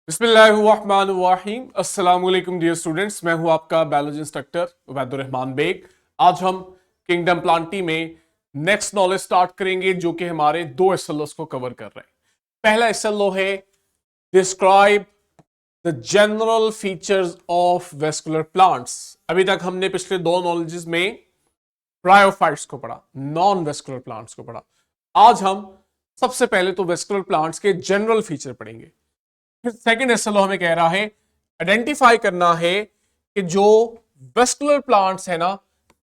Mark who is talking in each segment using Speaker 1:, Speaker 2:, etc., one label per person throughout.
Speaker 1: बिस्मिल्लाहिर्रहमानिर्रहीम। अस्सलाम वालेकुम डियर स्टूडेंट्स, मैं हूं आपका बायोलॉजी इंस्ट्रक्टर उबैदुर्रहमान बेग। आज हम किंगडम प्लांटी में नेक्स्ट नॉलेज स्टार्ट करेंगे जो कि हमारे दो एसएलओस को कवर कर रहे हैं। पहला एसएलओ है describe the general features of vascular plants. अभी तक हमने पिछले दो नॉलेजेस में ब्रायोफाइट्स को पढ़ा, नॉन वेस्कुलर प्लांट्स को पढ़ा। आज हम सबसे पहले तो वेस्कुलर प्लांट्स के जनरल फीचर पढ़ेंगे। फिर सेकंड एसएलओ हमें कह रहा है आइडेंटिफाई करना है कि जो वेस्कुलर प्लांट्स है ना,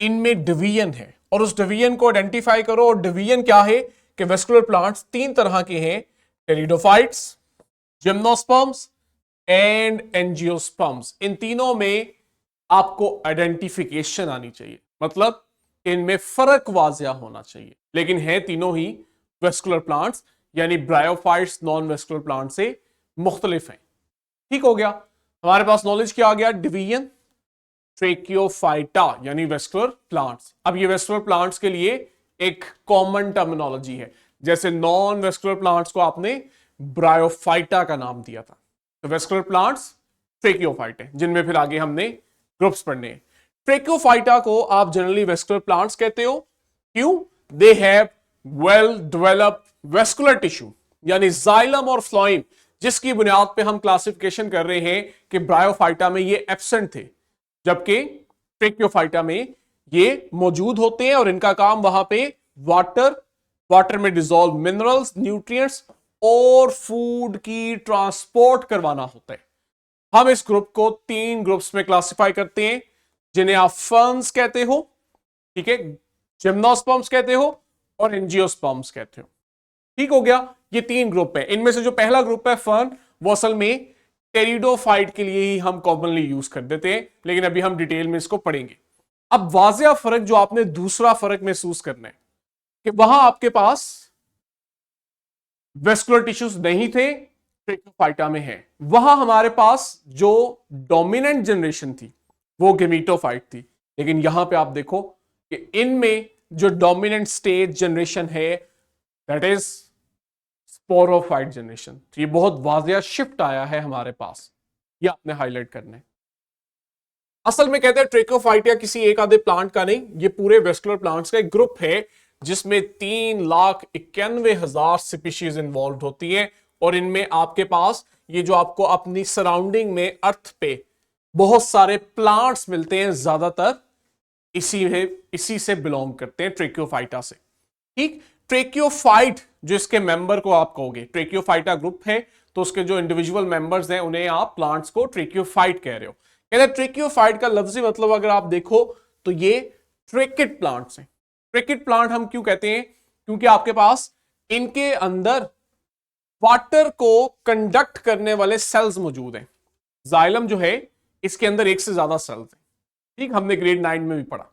Speaker 1: इनमें डिवीजन है और उस डिवीजन को आइडेंटिफाई करो। और डिवीजन क्या है कि वेस्कुलर प्लांट्स तीन तरह के हैं, टेरिडोफाइट्स, जिम्नोस्पर्म्स एंड एंजियोस्पर्म्स। इन तीनों में आपको आइडेंटिफिकेशन आनी चाहिए, मतलब इनमें फर्क वाजिया होना चाहिए, लेकिन है तीनों ही वेस्कुलर प्लांट्स, यानी ब्रायोफाइट्स नॉन वेस्कुलर प्लांट से मुख्तलिफ हैं। ठीक हो गया, हमारे पास नॉलेज क्या आ गया, डिवीजन, ट्रेकियोफाइटा यानी वेस्कुलर प्लांट्स। अब ये वेस्कुलर प्लांट्स के लिए एक कॉमन टर्मिनोलॉजी है, जैसे नॉन वेस्कुलर प्लांट्स को आपने ब्रायोफाइटा का नाम दिया था, तो वेस्कुलर प्लांट्स ट्रेकियोफाइट है, जिनमें फिर आगे हमने ग्रुप्स पढ़ने हैं। ट्रेकियोफाइटा को आप जनरली वेस्कुलर प्लांट्स कहते हो, क्यों? They have well developed vascular tissue, यानी जाइलम और फ्लोएम, जिसकी बुनियाद पे हम क्लासिफिकेशन कर रहे हैं कि ब्रायोफाइटा में ये एब्सेंट थे, जबकि ट्रेकियोफाइटा में ये मौजूद होते हैं और इनका काम वहां पे वाटर में डिसॉल्व मिनरल्स, न्यूट्रिएंट्स और फूड की ट्रांसपोर्ट करवाना होता है। हम इस ग्रुप को तीन ग्रुप्स में क्लासिफाई करते हैं, जिन्हें आप फर्न्स कहते हो, ठीक है, जिम्नोस्पर्म्स कहते हो और एंजियोस्पर्म्स कहते हो। ठीक हो गया, ये तीन ग्रुप है। इनमें से जो पहला ग्रुप है फर्न, वो असल में टेरिडोफाइट के लिए ही हम कॉमनली यूज कर देते हैं, लेकिन अभी हम डिटेल में इसको पढ़ेंगे। अब वाजिया फर्क जो आपने दूसरा फर्क महसूस करना है कि वहां आपके पास वेस्कुलर टिश्यूज नहीं थे, ट्रेकियोफाइटा में है। वहां हमारे पास जो डोमिनेंट जनरेशन थी वो गेमीटोफाइट थी, लेकिन यहां पे आप देखो कि इनमें जो डोमिनेंट स्टेज जनरेशन है दैट इज स्पोरोफाइट जनरेशन। तो ये बहुत वाजिया शिफ्ट आया है हमारे पास, ये आपने हाईलाइट करना है। असल में कहते हैं ट्रेकोफाइटिया किसी एक आधे प्लांट का नहीं, ये पूरे वेस्कुलर प्लांट्स का एक ग्रुप है जिसमें 3,91,000 स्पीशीज इन्वॉल्व होती हैं। और इनमें आपके पास ये जो आपको अपनी सराउंडिंग में अर्थ पे बहुत सारे प्लांट्स मिलते हैं, ज्यादातर इसी से बिलोंग करते हैं, ट्रेकियोफाइटा से। ठीक, ट्रेकियोफाइट जो इसके मेंबर को आप कहोगे, ट्रेकियोफाइटा ग्रुप है तो उसके जो इंडिविजुअल मेंबर्स हैं उन्हें आप प्लांट्स को ट्रेकियोफाइट कह रहे हो। कहते हैं ट्रेकियोफाइट का लफ्जी मतलब अगर आप देखो तो ये ट्रेकिड प्लांट्स हैं। ट्रेकिड प्लांट हम क्यों कहते हैं? क्योंकि आपके पास इनके अंदर वाटर को कंडक्ट करने वाले सेल्स मौजूद हैं। जाइलम जो है इसके अंदर एक से ज्यादा सेल्स हैं, ठीक, हमने ग्रेड 9 में भी पढ़ा।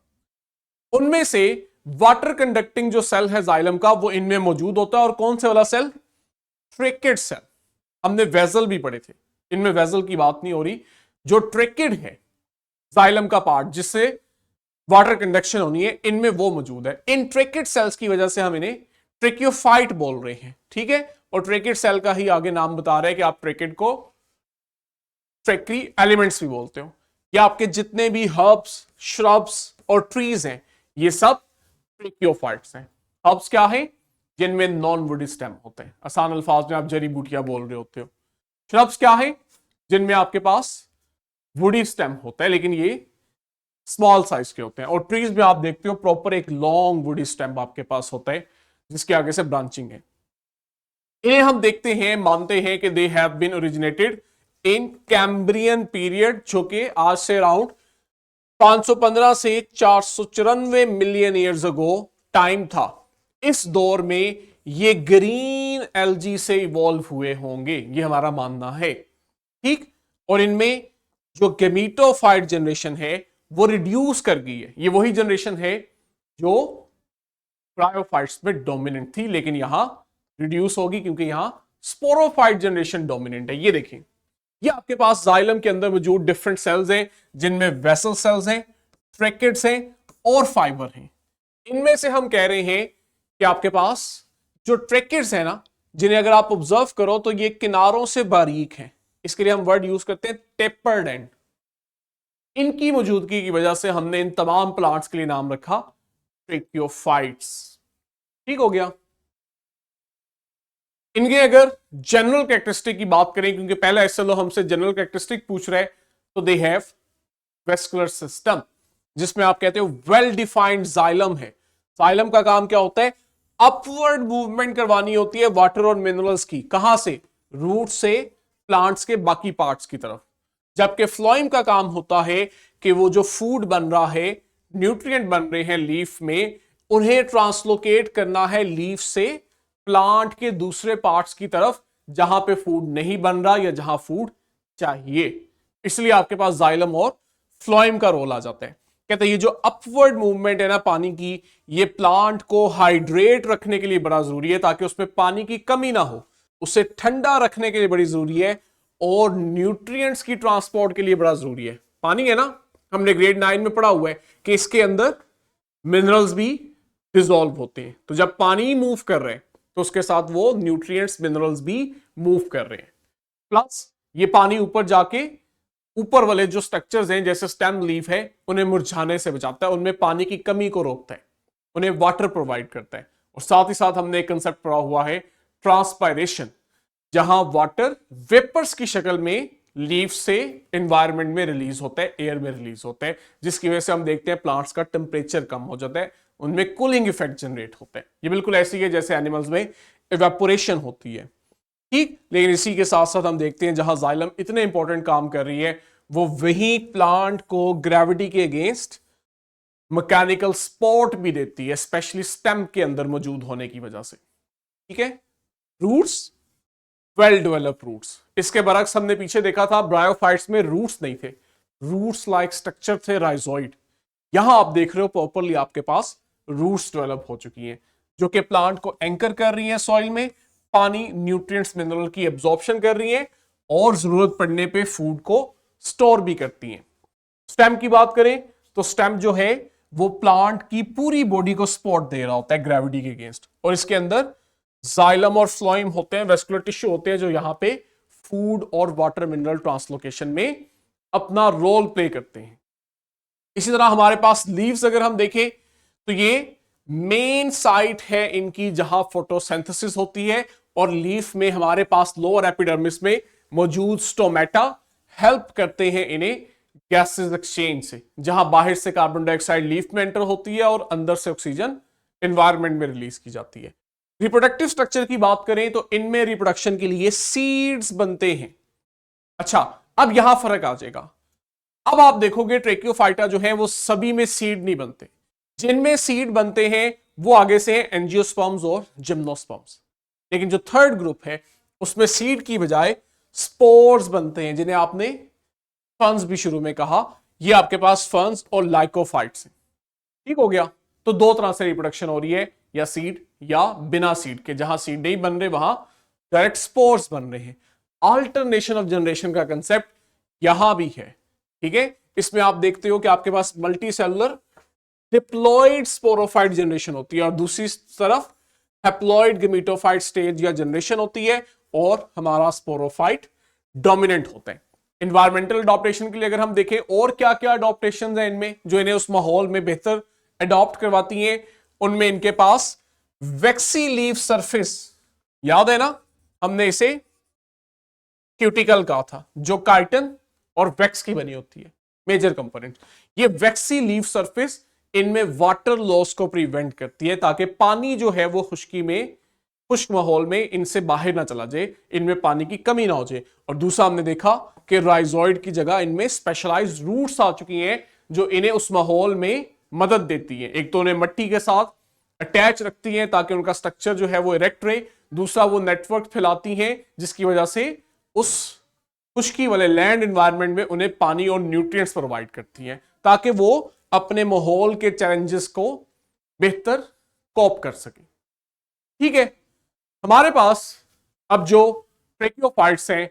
Speaker 1: उनमें से वाटर कंडक्टिंग जो सेल है जाइलम का वो इनमें मौजूद होता है। और कौन से वाला सेल? Tracheid cell. हमने वेजल भी पढ़े थे, इनमें वेजल की बात नहीं हो रही। जो ट्रेकिड है जाइलम का पार्ट जिससे वाटर कंडक्शन होनी है, इनमें वो मौजूद है। इन ट्रेकिड सेल्स की वजह से हम इन्हें ट्रेकियोफाइट बोल रहे हैं, ठीक है। और ट्रेकिड सेल का ही आगे नाम बता रहे हैं कि आप ट्रेकिड को ट्रेक्री एलिमेंट्स भी बोलते हो। या आपके जितने भी हर्ब्स, श्रब्स और ट्रीज हैं ये सब ट्रेकियोफाइट्स हैं। हर्ब्स क्या है? जिनमें नॉन वुडी स्टेम होते हैं, आसान अल्फाज में आप जड़ी बूटियां बोल रहे होते हो। श्रब्स क्या है? जिनमें आपके पास वुडी स्टेम होता है लेकिन ये स्मॉल साइज के होते हैं। और ट्रीज में आप देखते हो प्रॉपर एक लॉन्ग वुडी स्टेम आपके पास होता है जिसके आगे से ब्रांचिंग है। इन्हें हम देखते हैं, मानते हैं कि they have been originated in Cambrian period, जो कि आज से अराउंड 515 से 494 मिलियन ईयर्स अगो टाइम था। इस दौर में ये ग्रीन एल्गी से इवॉल्व हुए होंगे, ये हमारा मानना है, ठीक। और इनमें जो गेमीटोफाइट जनरेशन है वो रिड्यूस कर गई है। ये वही जनरेशन है जो ब्रायोफाइट्स में डोमिनेंट थी, लेकिन यहां रिड्यूस होगी क्योंकि यहां स्पोरोफाइट जनरेशन डोमिनेंट है। ये देखें, ये आपके पास जाइलम के अंदर मौजूद डिफरेंट सेल्स हैं जिनमें वेसल सेल्स हैं, ट्रेकिड्स हैं और फाइबर हैं। इनमें से हम कह रहे हैं कि आपके पास जो ट्रेकिड्स हैं ना, जिन्हें अगर आप ऑब्जर्व करो तो ये किनारों से बारीक हैं, इसके लिए हम वर्ड यूज करते हैं टेपर्ड एंड। इनकी मौजूदगी की वजह से हमने इन तमाम प्लांट्स के लिए नाम रखा ट्रेक्योफाइट्स। ठीक हो गया। इनके अगर जनरल कैरेक्टरिस्टिक की बात करें, क्योंकि पहला एसएलओ हमसे जनरल कैरेक्टरिस्टिक पूछ रहे हैं, तो दे हैव वेस्कुलर सिस्टम, जिसमें आप कहते हो वेल डिफाइंड जाइलम है। जाइलम का काम क्या होता है? अपवर्ड मूवमेंट करवानी होती है वाटर और मिनरल्स की। कहां से? रूट से प्लांट्स के बाकी पार्ट्स की तरफ। जबकि फ्लोएम का काम होता है कि वो जो फूड बन रहा है, न्यूट्रिएंट बन रहे हैं लीफ में, उन्हें ट्रांसलोकेट करना है लीफ से प्लांट के दूसरे पार्ट्स की तरफ, जहां पे फूड नहीं बन रहा या जहां फूड चाहिए। इसलिए आपके पास जाइलम और फ्लोएम का रोल आ जाता है। कहते हैं ये जो अपवर्ड मूवमेंट है ना पानी की, ये प्लांट को हाइड्रेट रखने के लिए बड़ा जरूरी है, ताकि उसमें पानी की कमी ना हो। उसे ठंडा रखने के लिए बड़ी जरूरी है, और न्यूट्रिएंट्स की ट्रांसपोर्ट के लिए बड़ा जरूरी है। पानी है ना, हमने ग्रेड 9 में पढ़ा हुआ है कि इसके अंदर मिनरल्स भी डिसॉल्व होते हैं। तो जब पानी मूव कर रहे हैं तो उसके साथ वो न्यूट्रिएंट्स मिनरल्स भी मूव कर रहे हैं। प्लस ये पानी ऊपर जाके ऊपर वाले जो स्ट्रक्चर्स हैं जैसे स्टेम लीफ है, उन्हें मुरझाने से बचाता है, उनमें पानी की कमी को रोकता है, उन्हें वाटर प्रोवाइड करता है। और साथ ही साथ हमने एक कंसेप्ट पढ़ा हुआ है ट्रांसपायरेशन, जहां वाटर वेपर्स की शक्ल में लीफ से एनवायरनमेंट में रिलीज होता है, एयर में रिलीज होता है, जिसकी वजह से हम देखते हैं प्लांट्स का टेम्परेचर कम हो जाता है, उनमें कूलिंग इफेक्ट जनरेट होता है। ये बिल्कुल ऐसी है जैसे एनिमल्स में इवेपोरेशन होती है। ठीक, लेकिन इसी के साथ साथ हम देखते हैं जहां जाइलम इतने इंपॉर्टेंट काम कर रही है, वो वही प्लांट को ग्रेविटी के अगेंस्ट मैकेनिकल सपोर्ट भी देती है, स्पेशली स्टेम के अंदर मौजूद होने की वजह से। ठीक है, रूट्स वेल डेवलप्ड रूट्स। इसके बरक्स हमने पीछे देखा था ब्रायोफाइट्स में रूट्स नहीं थे, रूट्स लाइक स्ट्रक्चर थे राइजोइड। यहां आप देख रहे हो प्रॉपरली आपके पास रूट्स डेवलप हो चुकी हैं, जो कि प्लांट को एंकर कर रही हैं सॉइल में, पानी न्यूट्रिएंट्स मिनरल की एब्जॉर्प्शन कर रही हैं, और जरूरत पड़ने पे फूड को स्टोर भी करती हैं। स्टेम की बात करें तो स्टेम जो है वो प्लांट की पूरी बॉडी को सपोर्ट दे रहा होता है ग्रेविटी के अगेंस्ट, और इसके अंदर जाइलम और फ्लोएम होते हैं, वेस्कुलर टिश्यू होते हैं, जो यहां पे फूड और वाटर मिनरल ट्रांसलोकेशन में अपना रोल प्ले करते हैं। इसी तरह हमारे पास लीव्स अगर हम देखें तो ये मेन साइट है इनकी जहां फोटोसिंथेसिस होती है, और लीफ में हमारे पास लोअर एपिडर्मिस में मौजूद स्टोमेटा हेल्प करते हैं इन्हें गैसेस एक्सचेंज से, जहां बाहर से कार्बन डाइऑक्साइड लीफ में एंटर होती है और अंदर से ऑक्सीजन एनवायरनमेंट में रिलीज की जाती है। रिप्रोडक्टिव स्ट्रक्चर की बात करें तो इनमें रिप्रोडक्शन के लिए सीड्स बनते हैं। अच्छा, अब यहां फर्क आ जाएगा। अब आप देखोगे ट्रेक्योफाइटा जो है वो सभी में सीड नहीं बनते, जिनमें सीड बनते हैं वो आगे से हैं एंजियोस्पर्म्स और जिम्नोस्पर्म्स। लेकिन जो थर्ड ग्रुप है उसमें सीड की बजाय स्पोर्स बनते हैं, जिन्हें आपने फंस भी शुरू में कहा। ये आपके पास फंस और लाइकोफाइट्स हैं। ठीक हो गया। तो दो तरह से रिप्रोडक्शन हो रही है, या सीड या बिना सीड के। जहां सीड नहीं बन रहे वहां डायरेक्ट स्पोर्स बन रहे हैं। अल्टरनेशन ऑफ जनरेशन का कंसेप्ट यहां भी है। ठीक है, इसमें आप देखते हो कि आपके पास multi cellular diploid sporophyte generation होती है, और दूसरी तरफ हैप्लॉइड गमीटोफाइट स्टेज या जनरेशन होती है, और हमारा स्पोरोफाइट डोमिनेंट होता है। इन्वायरमेंटल अडॉप्टेशन के लिए अगर हम देखें और क्या क्या अडॉप्टेशन है इनमें जो इन्हें उस माहौल में बेहतर अडॉप्ट करवाती हैं, उनमें इनके पास वैक्सी लीफ सरफेस, याद है ना, हमने इसे क्यूटिकल कहा था, जो काइटन और वैक्स की बनी होती है, मेजर कंपोनेंट। ये वैक्सी लीफ सरफेस इनमें वाटर लॉस को प्रिवेंट करती है, ताकि पानी जो है वो खुश्क माहौल में इनसे बाहर ना चला जाए, इनमें पानी की कमी ना हो जाए। और दूसरा हमने देखा कि राइजोइड की जगह इनमें स्पेशलाइज्ड रूट्स आ चुकी हैं, जो इन्हें उस माहौल में मदद देती है। एक तो उन्हें मिट्टी के साथ अटैच रखती हैं ताकि उनका स्ट्रक्चर जो है वो इरेक्ट रहे, दूसरा वो नेटवर्क फैलाती हैं जिसकी वजह से उस खुश्की वाले लैंड एनवायरनमेंट में उन्हें पानी और न्यूट्रिएंट्स प्रोवाइड करती हैं, ताकि वो अपने माहौल के चैलेंजेस को बेहतर कोप कर सके। ठीक है, हमारे पास अब जो ट्रेक्योफाइट्स हैं,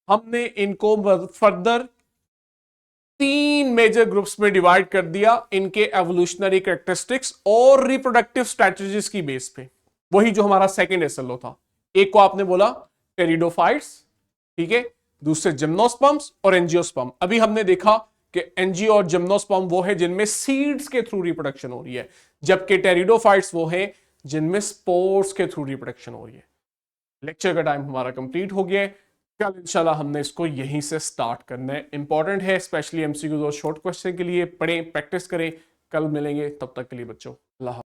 Speaker 1: हमने इनको फर्दर 3 मेजर ग्रुप्स में डिवाइड कर दिया, इनके एवोल्यूशनरी कैरेक्टरिस्टिक्स और रिप्रोडक्टिव स्ट्रेटजीज की बेस पे। वही जो हमारा सेकंड एसएलओ था। एक को आपने बोला टेरिडोफाइट्स, ठीक है, दूसरे जिम्नोस्पर्म्स और एंजियोस्पर्म। अभी हमने देखा कि एंजियो और जिम्नोस्पर्म वो है जिनमें सीड्स के थ्रू रिप्रोडक्शन हो रही है, जबकि टेरिडोफाइट्स वो है जिनमें स्पोर्स के थ्रू रिप्रोडक्शन हो रही है। लेक्चर का टाइम हमारा कंप्लीट हो गया है। कल इंशाल्लाह हमने इसको यहीं से स्टार्ट करना है। इंपॉर्टेंट है, स्पेशली एमसीक्यूज और शॉर्ट क्वेश्चन के लिए पढ़ें, प्रैक्टिस करें। कल मिलेंगे, तब तक के लिए बच्चों अल्लाह।